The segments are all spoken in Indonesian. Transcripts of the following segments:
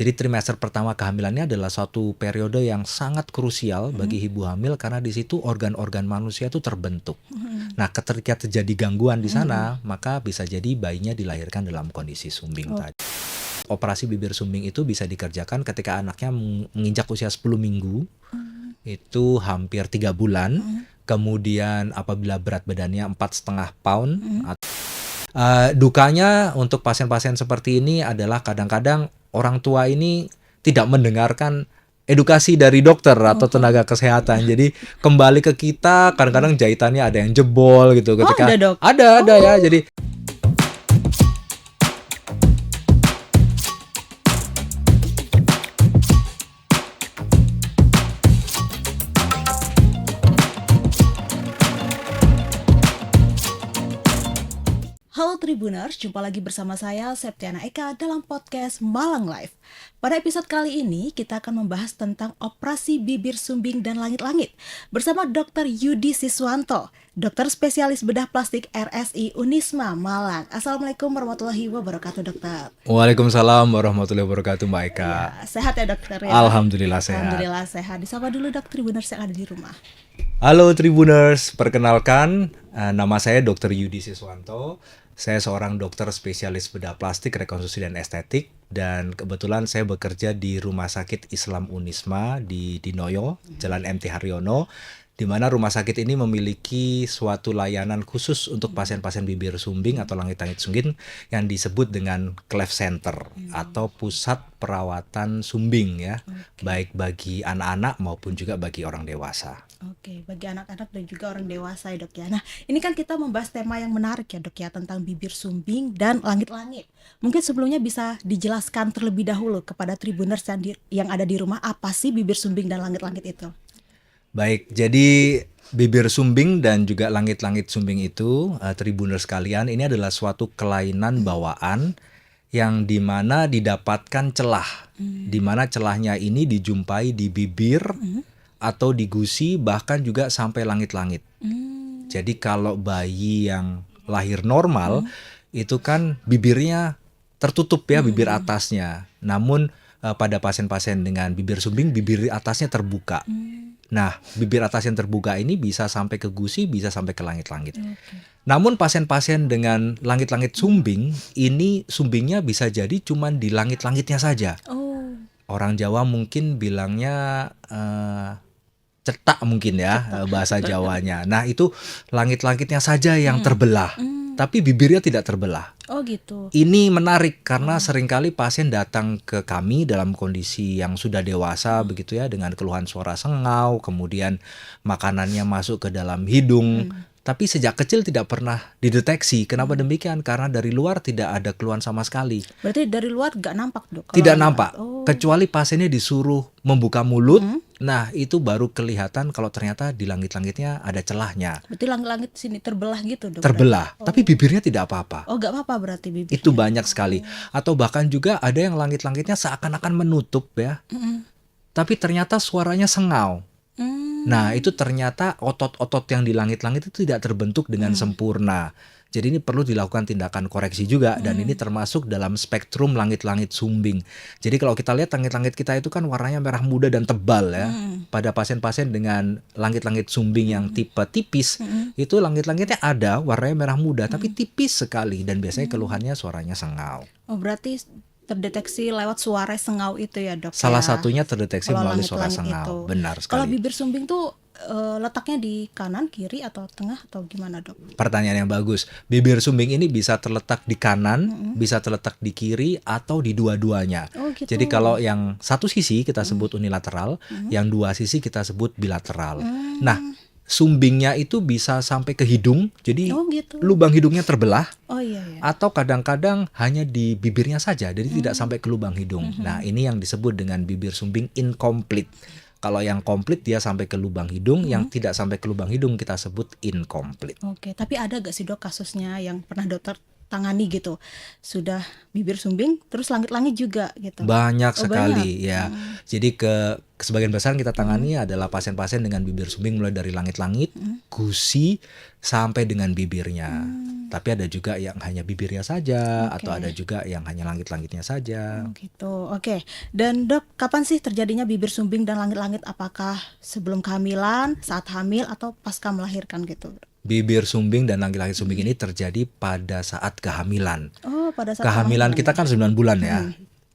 Jadi trimester pertama kehamilannya adalah suatu periode yang sangat krusial bagi ibu hamil karena di situ organ-organ manusia itu terbentuk. Nah, ketika terjadi gangguan di sana, maka bisa jadi bayinya dilahirkan dalam kondisi sumbing tadi. Operasi bibir sumbing itu bisa dikerjakan ketika anaknya menginjak usia 10 minggu, itu hampir 3 bulan. Kemudian apabila berat badannya 4,5 pound. Dukanya untuk pasien-pasien seperti ini adalah kadang-kadang orang tua ini tidak mendengarkan edukasi dari dokter atau tenaga kesehatan. Jadi kembali ke kita, kadang-kadang jahitannya ada yang jebol gitu ketika ada, Dok? ada ya. Jadi Halo Tribuners, jumpa lagi bersama saya Septiana Eka dalam podcast Malang Live. Pada episode kali ini kita akan membahas tentang operasi bibir sumbing dan langit-langit bersama Dr. Yudi Siswanto, dokter spesialis bedah plastik RSI Unisma Malang. Assalamualaikum warahmatullahi wabarakatuh, dokter. Waalaikumsalam warahmatullahi wabarakatuh, Mbak Eka. Ya, sehat ya dokter ya? Alhamdulillah sehat. Alhamdulillah sehat. Disapa dulu dok Tribuners yang ada di rumah. Halo Tribuners, perkenalkan nama saya Dr. Yudi Siswanto. Saya seorang dokter spesialis bedah plastik, rekonstruksi dan estetik, dan kebetulan saya bekerja di Rumah Sakit Islam Unisma di Dinoyo, Jalan MT Haryono, di mana rumah sakit ini memiliki suatu layanan khusus untuk pasien-pasien bibir sumbing atau langit-langit sumbing yang disebut dengan cleft center atau pusat perawatan sumbing ya, baik bagi anak-anak maupun juga bagi orang dewasa. Oke, bagi anak-anak dan juga orang dewasa ya dok ya. Nah, ini kan kita membahas tema yang menarik ya dok ya, tentang bibir sumbing dan langit-langit. Mungkin sebelumnya bisa dijelaskan terlebih dahulu kepada Tribuners yang ada di rumah, apa sih bibir sumbing dan langit-langit itu? Baik, jadi bibir sumbing dan juga langit-langit sumbing itu, Tribuners sekalian, ini adalah suatu kelainan bawaan yang dimana didapatkan celah, dimana celahnya ini dijumpai di bibir atau di gusi, bahkan juga sampai langit-langit. Jadi kalau bayi yang lahir normal itu kan bibirnya tertutup ya, bibir atasnya. Namun pada pasien-pasien dengan bibir sumbing, bibir atasnya terbuka. Nah, bibir atas yang terbuka ini bisa sampai ke gusi, bisa sampai ke langit-langit. Namun pasien-pasien dengan langit-langit sumbing, ini sumbingnya bisa jadi cuma di langit-langitnya saja. Orang Jawa mungkin bilangnya cetak mungkin ya, bahasa Jawanya. Nah, itu langit-langitnya saja yang terbelah, tapi bibirnya tidak terbelah. Oh gitu. Ini menarik karena seringkali pasien datang ke kami dalam kondisi yang sudah dewasa begitu ya, dengan keluhan suara sengau, kemudian makanannya masuk ke dalam hidung. Tapi sejak kecil tidak pernah dideteksi. Kenapa demikian? Karena dari luar tidak ada keluhan sama sekali. Berarti dari luar nggak nampak dok? Tidak nampak, kecuali pasiennya disuruh membuka mulut. Nah, itu baru kelihatan kalau ternyata di langit-langitnya ada celahnya. Berarti langit-langit sini terbelah gitu dok? Terbelah, tapi bibirnya tidak apa-apa. Oh, nggak apa-apa berarti bibirnya. Itu banyak sekali. Atau bahkan juga ada yang langit-langitnya seakan-akan menutup ya. Tapi ternyata suaranya sengau. Nah, itu ternyata otot-otot yang di langit-langit itu tidak terbentuk dengan sempurna. Jadi ini perlu dilakukan tindakan koreksi juga, dan ini termasuk dalam spektrum langit-langit sumbing. Jadi kalau kita lihat langit-langit kita itu kan warnanya merah muda dan tebal ya. Pada pasien-pasien dengan langit-langit sumbing yang tipe tipis, itu langit-langitnya ada warnanya merah muda tapi tipis sekali, dan biasanya keluhannya suaranya sengau. Oh, berarti terdeteksi lewat suara sengau itu ya dok? Salah ya? satunya terdeteksi Kalau melalui suara langit-langit sengau. itu. Benar sekali. Kalau bibir sumbing tuh letaknya di kanan, kiri, atau tengah, atau gimana dok? Pertanyaan yang bagus. Bibir sumbing ini bisa terletak di kanan, bisa terletak di kiri, atau di dua-duanya. Oh gitu. Jadi kalau yang satu sisi kita sebut unilateral, yang dua sisi kita sebut bilateral. Nah, sumbingnya itu bisa sampai ke hidung, jadi gitu. lubang hidungnya terbelah. Oh iya. Atau kadang-kadang hanya di bibirnya saja, jadi tidak sampai ke lubang hidung. Nah, ini yang disebut dengan bibir sumbing incomplete. Kalau yang komplit dia sampai ke lubang hidung, yang tidak sampai ke lubang hidung kita sebut incomplete. Oke, tapi ada gak sih dok kasusnya yang pernah dokter tangani gitu? Sudah bibir sumbing, terus langit-langit juga gitu. Banyak Oh, banyak. sekali ya. Jadi sebagian besar kita tangani adalah pasien-pasien dengan bibir sumbing mulai dari langit-langit, gusi sampai dengan bibirnya. Tapi ada juga yang hanya bibirnya saja atau ada Oke. juga yang hanya langit-langitnya saja. Oh gitu. Oke. Dan Dok, kapan sih terjadinya bibir sumbing dan langit-langit? Apakah sebelum kehamilan, saat hamil, atau pasca melahirkan gitu? Bibir sumbing dan langit-langit sumbing ini terjadi pada saat kehamilan. Oh, pada saat Kehamilan kelahiran kita ya. kan 9 bulan ya.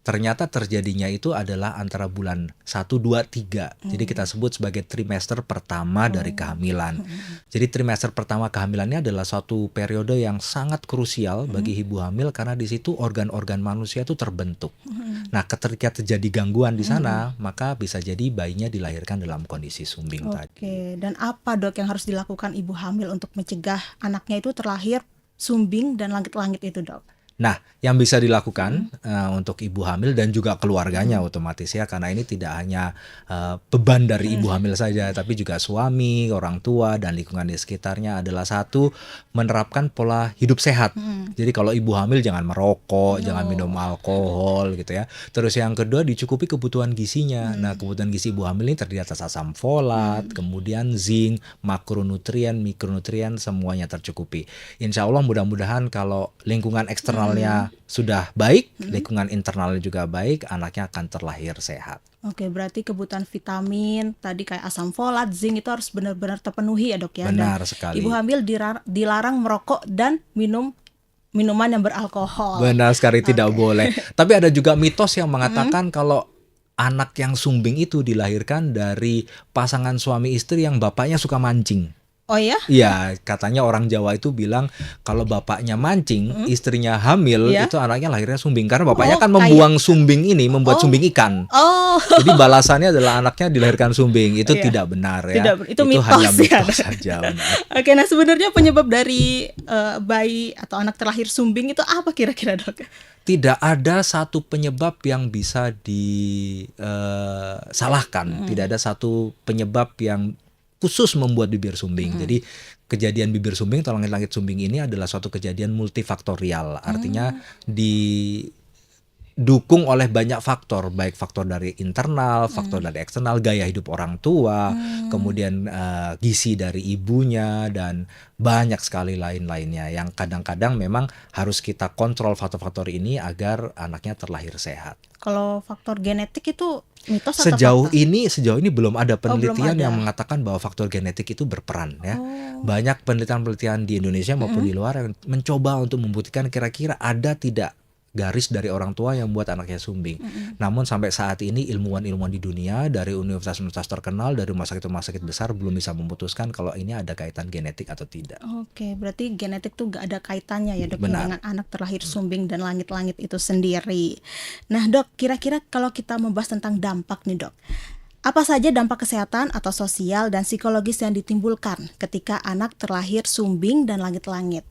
Ternyata terjadinya itu adalah antara bulan 1, 2, 3. Jadi kita sebut sebagai trimester pertama dari kehamilan. Jadi trimester pertama kehamilannya adalah suatu periode yang sangat krusial bagi ibu hamil karena di situ organ-organ manusia itu terbentuk. Nah, ketika terjadi gangguan di sana, maka bisa jadi bayinya dilahirkan dalam kondisi sumbing tadi. Oke. Dan apa Dok yang harus dilakukan ibu hamil untuk mencegah anaknya itu terlahir sumbing dan langit-langit itu, Dok? Nah, yang bisa dilakukan untuk ibu hamil dan juga keluarganya otomatis ya, karena ini tidak hanya beban dari ibu hamil saja, tapi juga suami, orang tua, dan lingkungan di sekitarnya adalah satu, menerapkan pola hidup sehat. Jadi kalau ibu hamil jangan merokok, jangan minum alkohol gitu ya. Terus yang kedua dicukupi kebutuhan gizinya. Nah, kebutuhan gizi ibu hamil ini terdiri atas asam folat, kemudian zinc, makronutrien, mikronutrien, semuanya tercukupi. Insya Allah mudah-mudahan kalau lingkungan eksternalnya sudah baik, lingkungan internalnya juga baik, anaknya akan terlahir sehat. Oke, berarti kebutuhan vitamin tadi kayak asam folat, zinc itu harus benar-benar terpenuhi ya, Dok ya. Benar Dan sekali. ibu hamil dilarang merokok dan minum minuman yang beralkohol. Benar sekali, tidak boleh. Tapi ada juga mitos yang mengatakan kalau anak yang sumbing itu dilahirkan dari pasangan suami istri yang bapaknya suka mancing. Oh ya? Iya, katanya orang Jawa itu bilang kalau bapaknya mancing, istrinya hamil, Iya. itu anaknya lahirnya sumbing. Karena bapaknya Oh, kan kayak- membuang sumbing ini, membuat sumbing ikan. Oh. Jadi balasannya adalah anaknya dilahirkan sumbing. Itu Iya. tidak benar ya. Tidak, itu mitos hanya ya. mitos saja. Benar. Oke, nah sebenarnya penyebab dari bayi atau anak terlahir sumbing itu apa kira-kira, Dok? Tidak ada satu penyebab yang bisa disalahkan. Tidak ada satu penyebab yang khusus membuat bibir sumbing. Jadi kejadian bibir sumbing atau langit-langit sumbing ini adalah suatu kejadian multifaktorial. Artinya didukung oleh banyak faktor, baik faktor dari internal, faktor dari eksternal, gaya hidup orang tua, kemudian gizi dari ibunya, dan banyak sekali lain-lainnya yang kadang-kadang memang harus kita kontrol faktor-faktor ini agar anaknya terlahir sehat. Kalau faktor genetik itu mitos atau Sejauh fakta? ini belum ada belum penelitian ada. yang mengatakan bahwa faktor genetik itu berperan ya. Oh. Banyak penelitian-penelitian di Indonesia maupun di luar yang mencoba untuk membuktikan kira-kira ada tidak garis dari orang tua yang buat anaknya sumbing. Namun sampai saat ini ilmuwan-ilmuwan di dunia dari universitas-universitas terkenal, dari rumah sakit-rumah sakit besar belum bisa memutuskan kalau ini ada kaitan genetik atau tidak. Oke, berarti genetik tuh gak ada kaitannya ya, Dok, ya, Benar. dengan anak terlahir sumbing dan langit-langit itu sendiri. Nah, Dok, kira-kira kalau kita membahas tentang dampak nih, Dok, apa saja dampak kesehatan atau sosial dan psikologis yang ditimbulkan ketika anak terlahir sumbing dan langit-langit?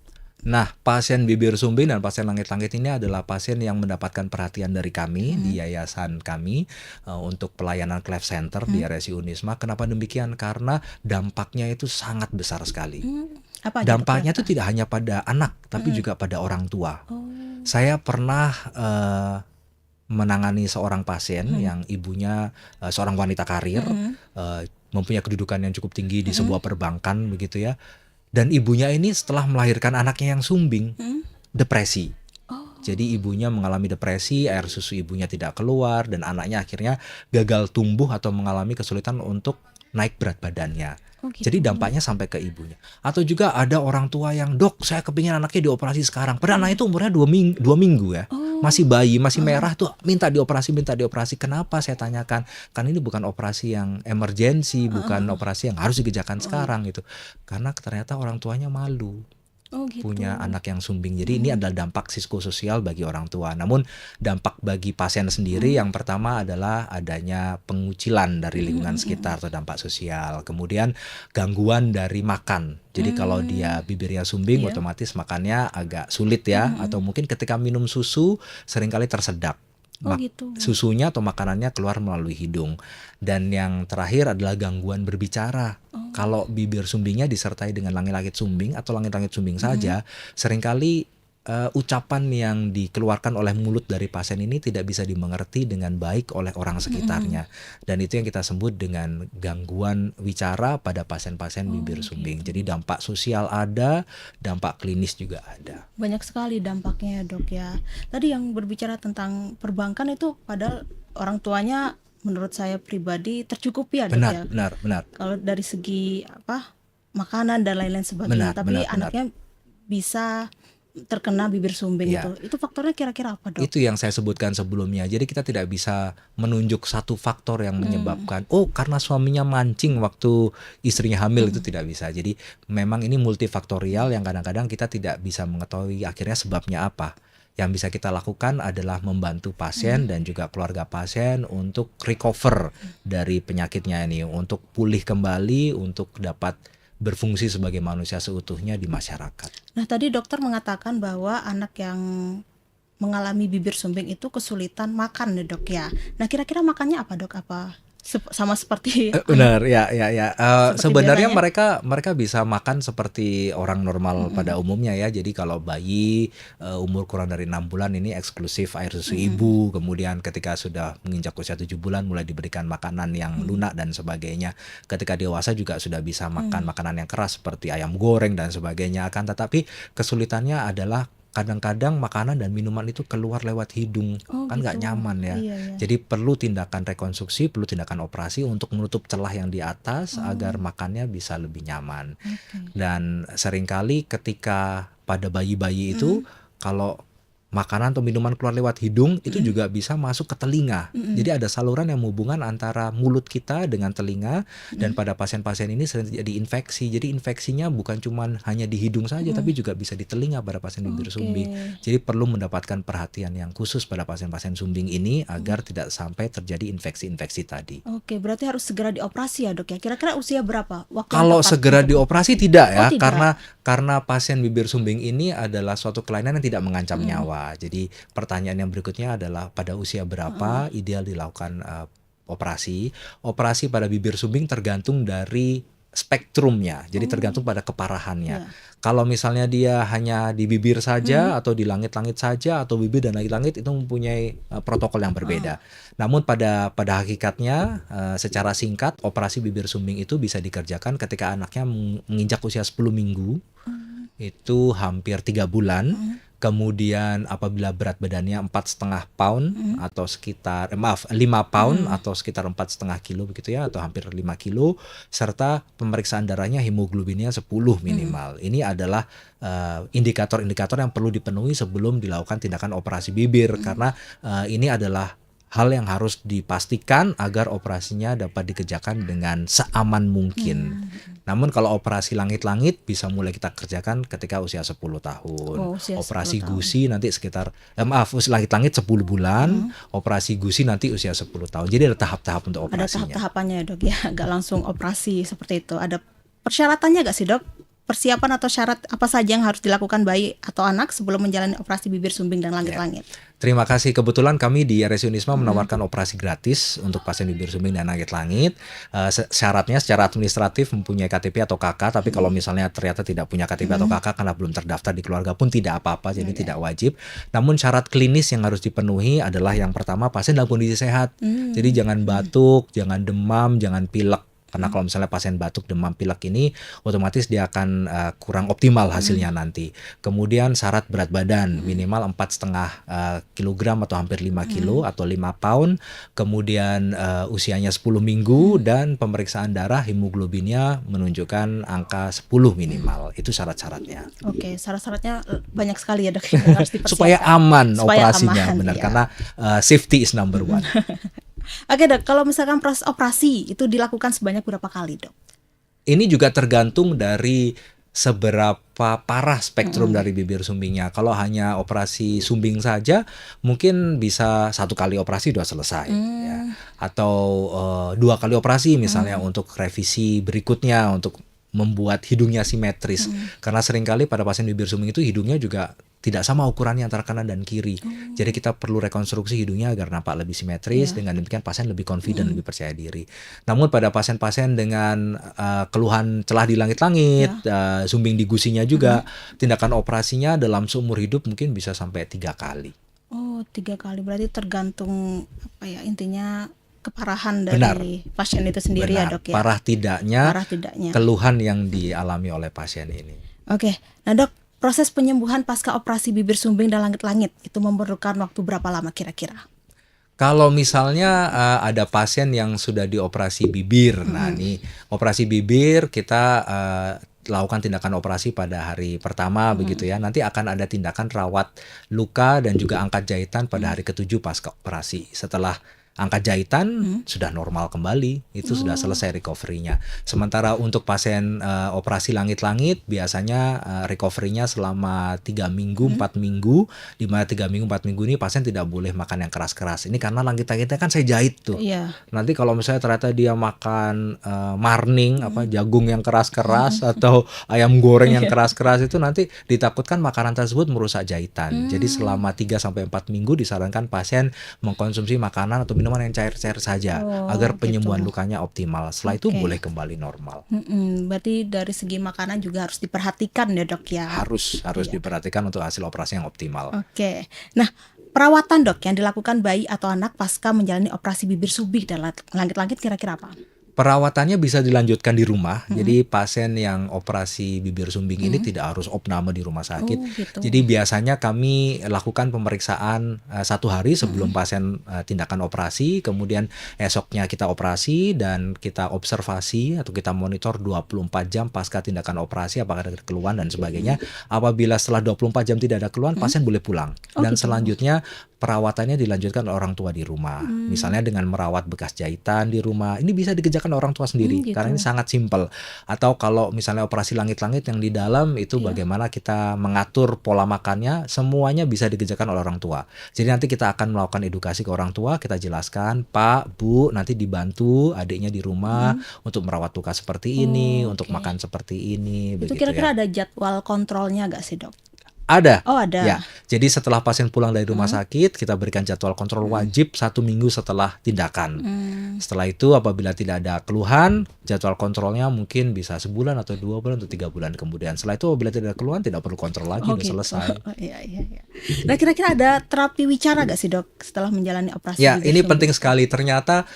Nah, pasien bibir sumbing dan pasien langit-langit ini adalah pasien yang mendapatkan perhatian dari kami di yayasan kami untuk pelayanan Cleft Center di RSI Unisma. Kenapa demikian? Karena dampaknya itu sangat besar sekali. Apa aja, Dok, Dampaknya ya? itu tidak hanya pada anak, tapi juga pada orang tua. Oh. Saya pernah menangani seorang pasien yang ibunya seorang wanita karir, mempunyai kedudukan yang cukup tinggi di sebuah perbankan begitu ya. Dan ibunya ini setelah melahirkan anaknya yang sumbing, depresi. Jadi ibunya mengalami depresi, air susu ibunya tidak keluar, dan anaknya akhirnya gagal tumbuh atau mengalami kesulitan untuk naik berat badannya. Oh, gitu. Jadi dampaknya sampai ke ibunya. Atau juga ada orang tua yang, "Dok, saya kepingin anaknya dioperasi sekarang." Padahal anaknya itu umurnya 2 minggu ya. Masih bayi, masih merah tuh, minta dioperasi. Kenapa saya tanyakan? Kan ini bukan operasi yang emergensi, bukan operasi yang harus dikerjakan sekarang gitu. Karena ternyata orang tuanya malu Oh, gitu. punya anak yang sumbing. Jadi ini adalah dampak psikososial bagi orang tua. Namun dampak bagi pasien sendiri yang pertama adalah adanya pengucilan dari lingkungan sekitar atau dampak sosial. Kemudian gangguan dari makan. Jadi kalau dia bibirnya sumbing, Iya. otomatis makannya agak sulit ya. Atau mungkin ketika minum susu seringkali tersedak. Oh, gitu. Susunya atau makanannya keluar melalui hidung. Dan yang terakhir adalah gangguan berbicara. Kalau bibir sumbingnya disertai dengan langit-langit sumbing atau langit-langit sumbing saja, seringkali ucapan yang dikeluarkan oleh mulut dari pasien ini tidak bisa dimengerti dengan baik oleh orang sekitarnya. Dan itu yang kita sebut dengan gangguan wicara pada pasien-pasien bibir sumbing. Jadi dampak sosial ada, dampak klinis juga ada. Banyak sekali dampaknya ya, Dok ya. Tadi yang berbicara tentang perbankan itu padahal orang tuanya menurut saya pribadi tercukupi ya, Dok ya. Benar. Kalau dari segi makanan dan lain-lain sebagainya, tapi Benar. anaknya bisa terkena bibir sumbing Iya. itu faktornya kira-kira apa, Dok? Itu yang saya sebutkan sebelumnya. Jadi kita tidak bisa menunjuk satu faktor yang menyebabkan, karena suaminya mancing waktu istrinya hamil, itu tidak bisa. Jadi memang ini multifaktorial yang kadang-kadang kita tidak bisa mengetahui akhirnya sebabnya apa. Yang bisa kita lakukan adalah membantu pasien dan juga keluarga pasien untuk recover dari penyakitnya ini, untuk pulih kembali, untuk dapat berfungsi sebagai manusia seutuhnya di masyarakat. Nah, tadi dokter mengatakan bahwa anak yang mengalami bibir sumbing itu kesulitan makan ya, Dok ya. Nah, kira-kira makannya apa, Dok? Apa sama seperti Benar, ya. Seperti Sebenarnya biasanya? mereka bisa makan seperti orang normal pada umumnya ya. Jadi kalau bayi umur kurang dari 6 bulan ini eksklusif air susu ibu. Kemudian ketika sudah menginjak usia 7 bulan mulai diberikan makanan yang lunak dan sebagainya. Ketika dewasa juga sudah bisa makan makanan yang keras seperti ayam goreng dan sebagainya. Akan tetapi kesulitannya adalah kadang-kadang makanan dan minuman itu keluar lewat hidung, kan nggak gitu. nyaman ya. Iya. Jadi perlu tindakan rekonstruksi, perlu tindakan operasi untuk menutup celah yang di atas agar makannya bisa lebih nyaman. Dan seringkali ketika pada bayi-bayi itu kalau makanan atau minuman keluar lewat hidung itu juga bisa masuk ke telinga. Jadi ada saluran yang menghubungkan antara mulut kita dengan telinga, dan pada pasien-pasien ini sering terjadi infeksi. Jadi infeksinya bukan cuma hanya di hidung saja tapi juga bisa di telinga pada pasien bibir sumbing. Jadi perlu mendapatkan perhatian yang khusus pada pasien-pasien sumbing ini agar tidak sampai terjadi infeksi-infeksi tadi. Oke, berarti harus segera dioperasi ya, Dok ya. Kira-kira usia berapa waktu yang Kalau tepat segera untuk- dioperasi tidak ya, tidak. karena pasien bibir sumbing ini adalah suatu kelainan yang tidak mengancam nyawa. Jadi pertanyaan yang berikutnya adalah pada usia berapa ideal dilakukan operasi. Operasi pada bibir sumbing tergantung dari spektrumnya, jadi tergantung pada keparahannya. Kalau misalnya dia hanya di bibir saja atau di langit-langit saja atau bibir dan langit-langit, itu mempunyai protokol yang berbeda. Namun pada hakikatnya secara singkat operasi bibir sumbing itu bisa dikerjakan ketika anaknya menginjak usia 10 minggu, itu hampir 3 bulan. Kemudian apabila berat badannya 4,5 pound atau sekitar 5 pound atau sekitar 4,5 kilo begitu ya, atau hampir 5 kilo, serta pemeriksaan darahnya hemoglobinnya 10 minimal. Ini adalah indikator-indikator yang perlu dipenuhi sebelum dilakukan tindakan operasi bibir, karena ini adalah hal yang harus dipastikan agar operasinya dapat dikerjakan dengan seaman mungkin. Namun kalau operasi langit-langit bisa mulai kita kerjakan ketika usia 10 tahun. Usia 10 Operasi tahun. gusi nanti sekitar langit-langit 10 bulan, operasi gusi nanti usia 10 tahun. Jadi ada tahap-tahap untuk Ada operasinya. tahap-tahapannya ya, Dok ya. Nggak langsung operasi seperti itu. Ada persyaratannya nggak sih, Dok? Persiapan atau syarat apa saja yang harus dilakukan bayi atau anak sebelum menjalani operasi bibir sumbing dan langit-langit? Terima kasih. Kebetulan kami di RSU Unisma menawarkan operasi gratis untuk pasien bibir sumbing dan langit-langit. Syaratnya secara administratif mempunyai KTP atau KK, tapi kalau misalnya ternyata tidak punya KTP atau KK karena belum terdaftar di keluarga pun tidak apa-apa, jadi tidak wajib. Namun syarat klinis yang harus dipenuhi adalah yang pertama, pasien dalam kondisi sehat. Jadi jangan batuk, jangan demam, jangan pilek. Karena kalau misalnya pasien batuk, demam, pilek ini otomatis dia akan kurang optimal hasilnya nanti. Kemudian syarat berat badan minimal 4,5 kilogram atau hampir 5 kilo atau 5 pound. Kemudian usianya 10 minggu dan pemeriksaan darah hemoglobinnya menunjukkan angka 10 minimal. Itu syarat-syaratnya. Oke, syarat-syaratnya banyak sekali ya, Dok, yang harus dipersiapkan. Supaya aman Supaya operasinya, aman, benar. ya. Karena safety is number one. Oke, Dok, kalau misalkan proses operasi itu dilakukan sebanyak berapa kali, Dok? Ini juga tergantung dari seberapa parah spektrum dari bibir sumbingnya. Kalau hanya operasi sumbing saja, mungkin bisa 1 kali operasi sudah selesai. Ya. Atau 2 kali operasi misalnya untuk revisi berikutnya, untuk membuat hidungnya simetris. Karena seringkali pada pasien bibir sumbing itu hidungnya juga tidak sama ukurannya antara kanan dan kiri. Jadi kita perlu rekonstruksi hidungnya agar nampak lebih simetris. Iya. Dengan demikian pasien lebih confident, lebih percaya diri. Namun pada pasien-pasien dengan keluhan celah di langit-langit, sumbing di gusinya juga, tindakan operasinya dalam seumur hidup mungkin bisa sampai 3 kali. Oh, 3 kali. Berarti tergantung apa ya, intinya keparahan Benar. dari pasien itu sendiri ya, Benar. Dok ya. Parah tidaknya Parah tidaknya. keluhan yang dialami oleh pasien ini. Oke. Nah, Dok, proses penyembuhan pasca operasi bibir sumbing dan langit-langit itu memerlukan waktu berapa lama kira-kira? Kalau misalnya ada pasien yang sudah dioperasi bibir, nah nih operasi bibir kita lakukan tindakan operasi pada hari pertama begitu ya. Nanti akan ada tindakan rawat luka dan juga angkat jahitan pada hari ke-7 pasca operasi. Setelah angkat jahitan sudah normal kembali, itu sudah selesai recovery-nya. Sementara untuk pasien operasi langit-langit biasanya recovery-nya selama 3 minggu, 4 minggu, di mana 3 minggu, 4 minggu ini pasien tidak boleh makan yang keras-keras. Ini karena langit-langitnya kan saya jahit tuh. Iya. Nanti kalau misalnya ternyata dia makan marning, jagung yang keras-keras atau ayam goreng yang keras-keras, itu nanti ditakutkan makanan tersebut merusak jahitan. Jadi selama 3-4 minggu disarankan pasien mengkonsumsi makanan atau minuman yang cair-cair saja agar penyembuhan lukanya optimal. Setelah itu boleh kembali normal. Berarti dari segi makanan juga harus diperhatikan ya, Dok ya. Harus diperhatikan untuk hasil operasi yang optimal. Oke. Nah, perawatan, Dok, yang dilakukan bayi atau anak pasca menjalani operasi bibir sumbing dan langit-langit kira-kira apa? Perawatannya bisa dilanjutkan di rumah. Jadi pasien yang operasi bibir sumbing ini tidak harus opname di rumah sakit. Gitu. Jadi biasanya kami lakukan pemeriksaan 1 hari sebelum pasien tindakan operasi, kemudian esoknya kita operasi dan kita observasi atau kita monitor 24 jam pasca tindakan operasi apakah ada keluhan dan sebagainya. Apabila setelah 24 jam tidak ada keluhan, pasien boleh pulang. Dan selanjutnya perawatannya dilanjutkan oleh orang tua di rumah. Misalnya dengan merawat bekas jahitan di rumah. Ini bisa dikerjakan orang tua sendiri karena ini sangat simpel. Atau kalau misalnya operasi langit-langit yang di dalam itu bagaimana kita mengatur pola makannya, semuanya bisa dikerjakan oleh orang tua. Jadi nanti kita akan melakukan edukasi ke orang tua, kita jelaskan, Pak, Bu, nanti dibantu adiknya di rumah untuk merawat luka seperti ini, untuk makan seperti ini. Itu begitu kira-kira ya. ada jadwal kontrolnya nggak sih, Dok? Ada. Oh, ada. Ya, jadi setelah pasien pulang dari rumah sakit, kita berikan jadwal kontrol wajib 1 minggu setelah tindakan. Setelah itu apabila tidak ada keluhan, jadwal kontrolnya mungkin bisa sebulan atau 2 bulan atau 3 bulan kemudian. Setelah itu apabila tidak ada keluhan, tidak perlu kontrol lagi, udah selesai. Iya. Nah, kira-kira ada terapi wicara nggak sih, Dok, setelah menjalani operasi Ya, bibir ini sumbing? penting sekali. Ternyata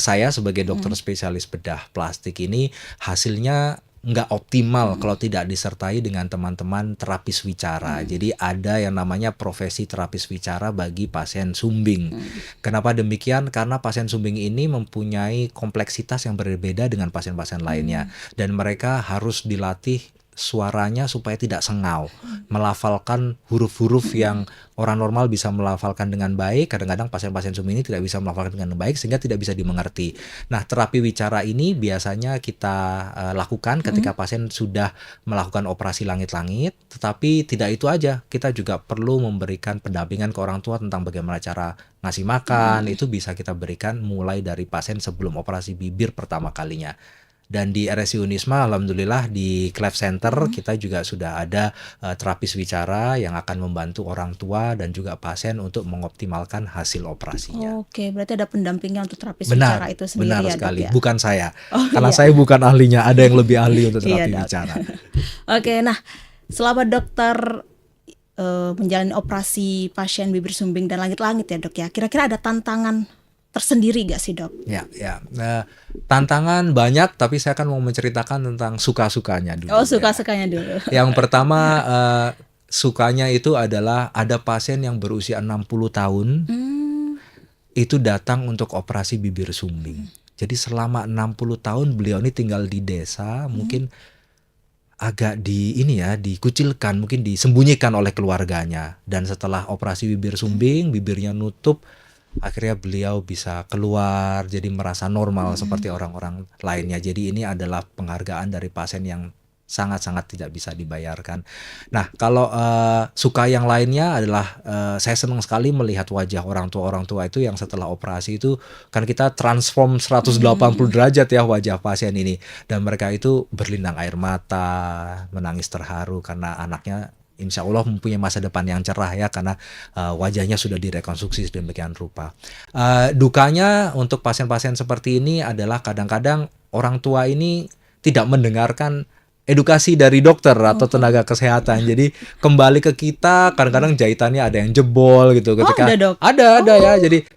saya sebagai dokter spesialis bedah plastik ini hasilnya nggak optimal kalau tidak disertai dengan teman-teman terapis wicara. Jadi ada yang namanya profesi terapis wicara bagi pasien sumbing. Kenapa demikian? Karena pasien sumbing ini mempunyai kompleksitas yang berbeda dengan pasien-pasien lainnya. Dan mereka harus dilatih suaranya supaya tidak sengau, melafalkan huruf-huruf yang orang normal bisa melafalkan dengan baik. Kadang-kadang pasien-pasien sumbing ini tidak bisa melafalkan dengan baik sehingga tidak bisa dimengerti. Nah, terapi wicara ini biasanya kita lakukan ketika pasien sudah melakukan operasi langit-langit. Tetapi tidak itu aja, kita juga perlu memberikan pendampingan ke orang tua tentang bagaimana cara ngasih makan. Itu bisa kita berikan mulai dari pasien sebelum operasi bibir pertama kalinya. Dan di RSI Unisma, alhamdulillah di Cleft Center kita juga sudah ada terapis wicara yang akan membantu orang tua dan juga pasien untuk mengoptimalkan hasil operasinya. Oke, berarti ada pendampingnya untuk terapis wicara itu sendiri benar ya, Dok, sekali. ya? Bukan saya, Oh, karena iya. saya bukan ahlinya. Ada yang lebih ahli untuk Iya, terapi Dok. wicara. Oke, nah, selama dokter menjalani operasi pasien bibir sumbing dan langit-langit ya, Dok ya, kira-kira ada tantangan tersendiri gak sih, Dok? Ya. Tantangan banyak, tapi saya akan mau menceritakan tentang suka-sukanya dulu. Oh, ya. suka-sukanya dulu. Yang pertama sukanya itu adalah ada pasien yang berusia 60 tahun itu datang untuk operasi bibir sumbing. Jadi selama 60 tahun beliau ini tinggal di desa, mungkin agak dikucilkan, mungkin disembunyikan oleh keluarganya. Dan setelah operasi bibir sumbing, bibirnya nutup, akhirnya beliau bisa keluar, jadi merasa normal seperti orang-orang lainnya. Jadi ini adalah penghargaan dari pasien yang sangat-sangat tidak bisa dibayarkan. Nah, kalau suka yang lainnya adalah saya senang sekali melihat wajah orang tua itu yang setelah operasi itu kan kita transform 180 derajat ya wajah pasien ini, dan mereka itu berlinang air mata, menangis terharu karena anaknya insya Allah mempunyai masa depan yang cerah ya, karena wajahnya sudah direkonstruksi sedemikian rupa. Dukanya untuk pasien-pasien seperti ini adalah kadang-kadang orang tua ini tidak mendengarkan edukasi dari dokter atau tenaga kesehatan. Jadi kembali ke kita, kadang-kadang jahitannya ada yang jebol gitu. Ketika ada, Dok? ada ya. Jadi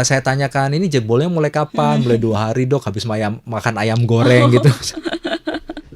saya tanyakan, ini jebolnya mulai kapan? Mulai 2 hari dok, habis makan ayam goreng gitu.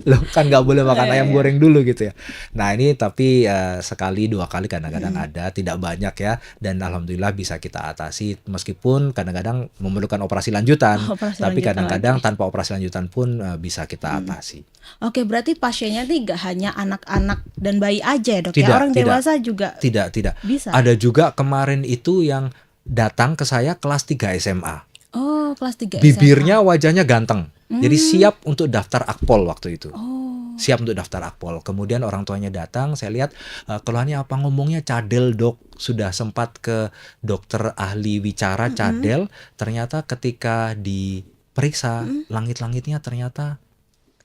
Loh kan nggak boleh makan ayam goreng dulu gitu ya. Nah ini tapi sekali 2 kali kadang-kadang ada, tidak banyak ya, dan alhamdulillah bisa kita atasi meskipun kadang-kadang memerlukan operasi lanjutan. Tapi kadang-kadang tanpa operasi lanjutan pun bisa kita atasi. Oke, berarti pasiennya nih nggak hanya anak-anak dan bayi aja ya dok, ya orang dewasa juga tidak bisa. Ada juga kemarin itu yang datang ke saya kelas 3 SMA. Oh, kelas 3 Bibirnya, SMA. wajahnya ganteng. Jadi siap untuk daftar Akpol waktu itu. Oh. Siap untuk daftar Akpol. Kemudian orang tuanya datang, saya lihat keluhannya apa, ngomongnya cadel dok. Sudah sempat ke dokter ahli wicara cadel. Ternyata ketika diperiksa, langit-langitnya ternyata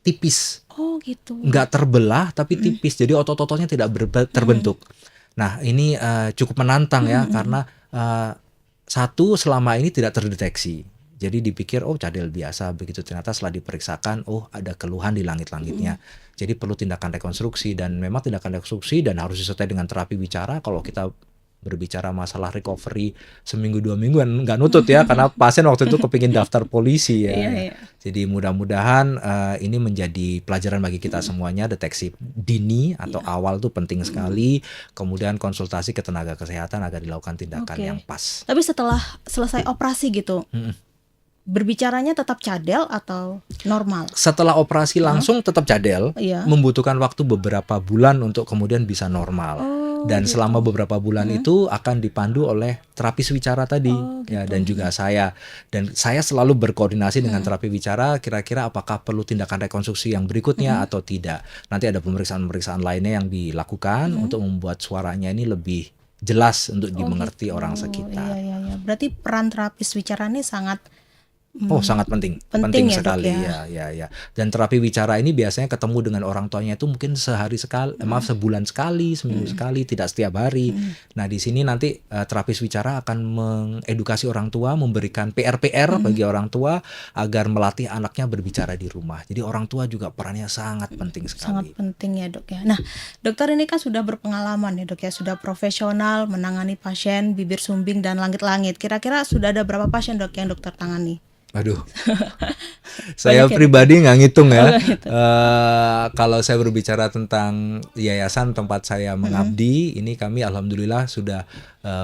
tipis. Oh gitu. Nggak terbelah tapi tipis. Jadi otot-ototnya tidak terbentuk. Nah ini cukup menantang ya, karena satu, selama ini tidak terdeteksi. Jadi dipikir oh cadel biasa, begitu ternyata setelah diperiksakan oh ada keluhan di langit-langitnya. Jadi perlu tindakan rekonstruksi, dan memang tindakan rekonstruksi dan harus disertai dengan terapi bicara. Kalau kita berbicara masalah recovery seminggu 2 mingguan nggak nutut ya, karena pasien waktu itu kepingin daftar polisi ya. Iya. Jadi mudah-mudahan ini menjadi pelajaran bagi kita semuanya. Deteksi dini atau awal itu penting sekali. Kemudian konsultasi ke tenaga kesehatan agar dilakukan tindakan yang pas. Tapi setelah selesai operasi gitu, berbicaranya tetap cadel atau normal? Setelah operasi langsung tetap cadel, membutuhkan waktu beberapa bulan untuk kemudian bisa normal. Dan selama beberapa bulan itu akan dipandu oleh terapis wicara tadi ya, dan juga saya. Dan saya selalu berkoordinasi dengan terapi wicara, kira-kira apakah perlu tindakan rekonstruksi yang berikutnya atau tidak. Nanti ada pemeriksaan-pemeriksaan lainnya yang dilakukan untuk membuat suaranya ini lebih jelas untuk dimengerti orang sekitar. Iya. Berarti peran terapis wicara ini sangat sangat penting ya, sekali dok, ya. Dan terapi wicara ini biasanya ketemu dengan orang tuanya itu mungkin sebulan sekali, seminggu sekali, tidak setiap hari. Nah di sini nanti terapis wicara akan mengedukasi orang tua, memberikan PR bagi orang tua agar melatih anaknya berbicara di rumah. Jadi orang tua juga perannya sangat penting sekali. Sangat penting ya dok ya. Nah dokter ini kan sudah berpengalaman ya dok ya, sudah profesional menangani pasien bibir sumbing dan langit-langit. Kira-kira sudah ada berapa pasien dok yang dokter tangani? Aduh, saya pribadi nggak ngitung ya. Kalau saya berbicara tentang yayasan tempat saya mengabdi, ini kami alhamdulillah sudah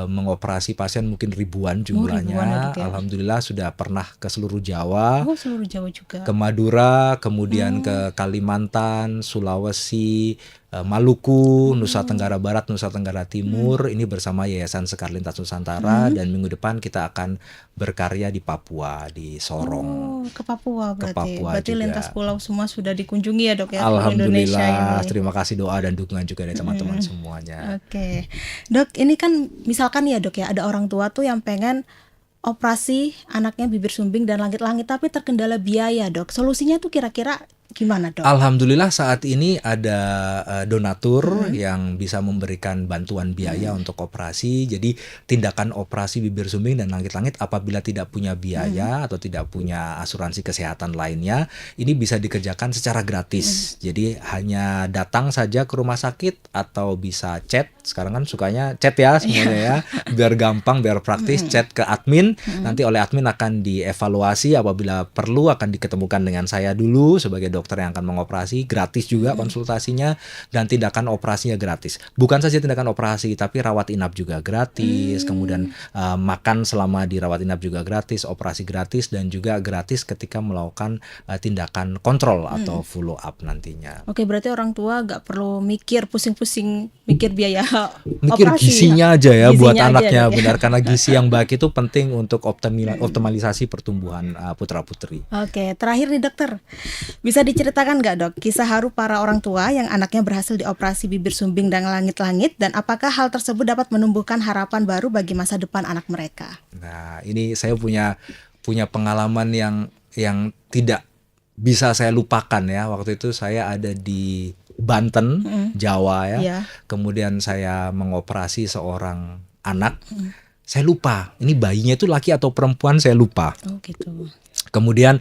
mengoperasi pasien mungkin ribuan jumlahnya. Alhamdulillah sudah pernah ke seluruh Jawa, seluruh Jawa juga, ke Madura, kemudian ke Kalimantan, Sulawesi, Maluku, Nusa Tenggara Barat, Nusa Tenggara Timur. Ini bersama Yayasan Sekar Lintas Nusantara. Dan minggu depan kita akan berkarya di Papua, di Sorong. Ke Papua berarti. Berarti juga. lintas pulau semua sudah dikunjungi ya dok ya. Alhamdulillah, terima kasih doa dan dukungan juga dari teman-teman semuanya. Oke. Dok, ini kan misalkan ya dok ya, ada orang tua tuh yang pengen operasi anaknya bibir sumbing dan langit-langit tapi terkendala biaya dok. Solusinya tuh kira-kira gimana dok? Alhamdulillah saat ini ada donatur yang bisa memberikan bantuan biaya untuk operasi. Jadi tindakan operasi bibir sumbing dan langit-langit apabila tidak punya biaya atau tidak punya asuransi kesehatan lainnya, ini bisa dikerjakan secara gratis. Jadi hanya datang saja ke rumah sakit atau bisa chat. Sekarang kan sukanya chat ya semuanya ya. Biar gampang, biar praktis, chat ke admin. Nanti oleh admin akan dievaluasi, apabila perlu akan diketemukan dengan saya dulu sebagai dokter yang akan mengoperasi. Gratis juga konsultasinya, dan tindakan operasinya gratis. Bukan saja tindakan operasi, tapi rawat inap juga gratis. Kemudian makan selama di rawat inap juga gratis, operasi gratis, dan juga gratis ketika melakukan tindakan kontrol atau follow up nantinya. Oke, berarti orang tua gak perlu mikir pusing-pusing mikir biaya mikir operasi, gizinya aja ya, buat anaknya, ya. benar, karena gizi yang baik itu penting untuk optimalisasi pertumbuhan putra-putri. Oke, terakhir nih dokter, bisa diceritakan nggak dok kisah haru para orang tua yang anaknya berhasil dioperasi bibir sumbing dan langit-langit, dan apakah hal tersebut dapat menumbuhkan harapan baru bagi masa depan anak mereka? Nah ini saya punya pengalaman yang tidak bisa saya lupakan ya. Waktu itu saya ada di Banten, Jawa ya. Iya. Kemudian saya mengoperasi seorang anak. Saya lupa, ini bayinya itu laki atau perempuan, saya lupa. Oh gitu. Kemudian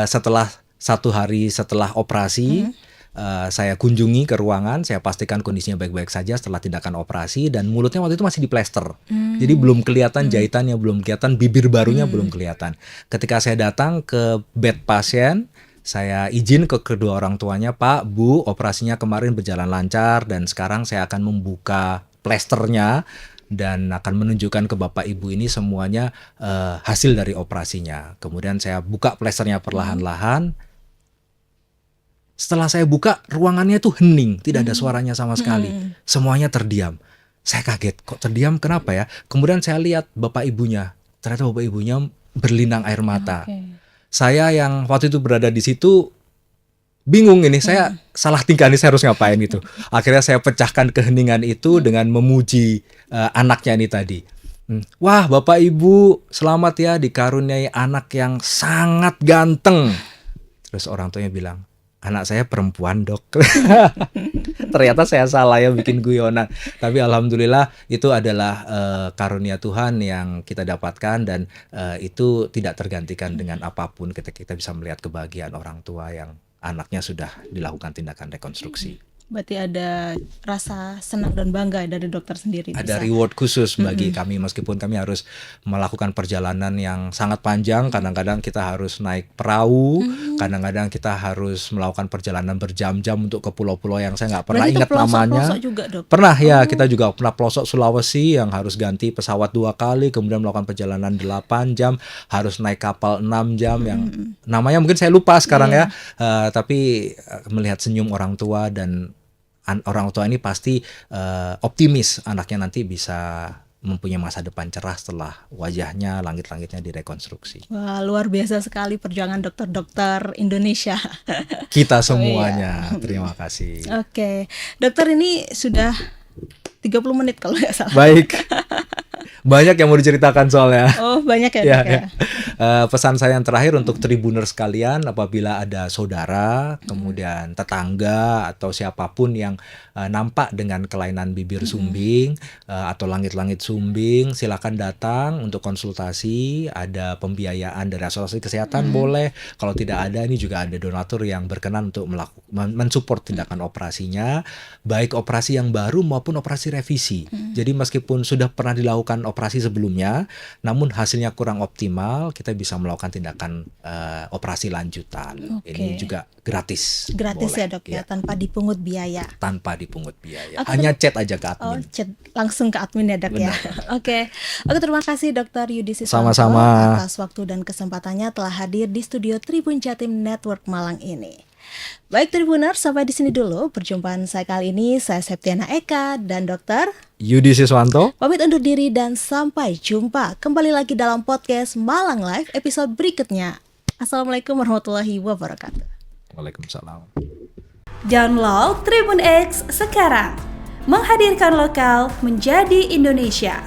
setelah 1 hari setelah operasi, saya kunjungi ke ruangan, saya pastikan kondisinya baik-baik saja setelah tindakan operasi, dan mulutnya waktu itu masih diplester. Jadi belum kelihatan jahitannya, belum kelihatan, bibir barunya belum kelihatan. Ketika saya datang ke bed pasien, saya izin ke kedua orang tuanya, Pak, Bu, operasinya kemarin berjalan lancar dan sekarang saya akan membuka plesternya dan akan menunjukkan ke Bapak Ibu ini semuanya hasil dari operasinya. Kemudian saya buka plesternya perlahan-lahan. Setelah saya buka, ruangannya tuh hening, tidak ada suaranya sama sekali. Semuanya terdiam. Saya kaget, kok terdiam, kenapa ya? Kemudian saya lihat Bapak Ibunya. Ternyata Bapak Ibunya berlinang air mata. Saya yang waktu itu berada di situ bingung ini, saya salah tingkah nih, saya harus ngapain gitu. Akhirnya saya pecahkan keheningan itu dengan memuji anaknya ini tadi. Wah, Bapak Ibu, selamat ya dikaruniai anak yang sangat ganteng. Terus orang tuanya bilang, anak saya perempuan, Dok. Ternyata saya salah ya bikin guyonan. Tapi alhamdulillah itu adalah karunia Tuhan yang kita dapatkan, dan itu tidak tergantikan dengan apapun ketika kita bisa melihat kebahagiaan orang tua yang anaknya sudah dilakukan tindakan rekonstruksi. Berarti ada rasa senang dan bangga dari dokter sendiri. Ada bisa. reward khusus bagi kami, meskipun kami harus melakukan perjalanan yang sangat panjang. Kadang-kadang kita harus naik perahu, kadang-kadang kita harus melakukan perjalanan berjam-jam untuk ke pulau-pulau yang saya nggak pernah Berarti itu ingat namanya. pelosok-pelosok juga, Dok? Pernah ya, kita juga pernah pelosok Sulawesi yang harus ganti pesawat 2 kali, kemudian melakukan perjalanan 8 jam, harus naik kapal 6 jam yang namanya mungkin saya lupa sekarang ya. Tapi melihat senyum orang tua, dan orang tua ini pasti optimis anaknya nanti bisa mempunyai masa depan cerah setelah wajahnya, langit-langitnya direkonstruksi. Wah, luar biasa sekali perjuangan dokter-dokter Indonesia. Kita semuanya, terima kasih. Oke, dokter, ini sudah 30 menit kalau nggak salah. Baik, banyak yang mau diceritakan soalnya. Oh, banyak ya, Ya, Dok ya. pesan saya yang terakhir untuk Tribuners sekalian, apabila ada saudara, kemudian tetangga atau siapapun yang nampak dengan kelainan bibir sumbing atau langit-langit sumbing, silakan datang untuk konsultasi. Ada pembiayaan dari asuransi kesehatan boleh. Kalau tidak ada, ini juga ada donatur yang berkenan untuk mensupport tindakan operasinya, baik operasi yang baru maupun operasi revisi. Jadi meskipun sudah pernah dilakukan operasi sebelumnya, namun hasilnya kurang optimal, kita bisa melakukan tindakan operasi lanjutan. Oke. Ini juga gratis. Gratis Boleh. ya, Dok ya, tanpa dipungut biaya. Tanpa dipungut biaya. Oke, Hanya chat aja ke Oh, admin. chat langsung ke admin ya, Dok ya. Oke, terima kasih Dokter Yudi Siswanto Sama-sama. atas waktu dan kesempatannya telah hadir di studio Tribun Jatim Network Malang ini. Baik Tribuners, sampai di sini dulu perjumpaan saya kali ini. Saya Septiana Eka dan Dokter Yudi Siswanto. pamit undur diri dan sampai jumpa kembali lagi dalam podcast Malang Live episode berikutnya. Assalamualaikum warahmatullahi wabarakatuh. Waalaikumsalam. Download Tribun X sekarang, menghadirkan lokal menjadi Indonesia.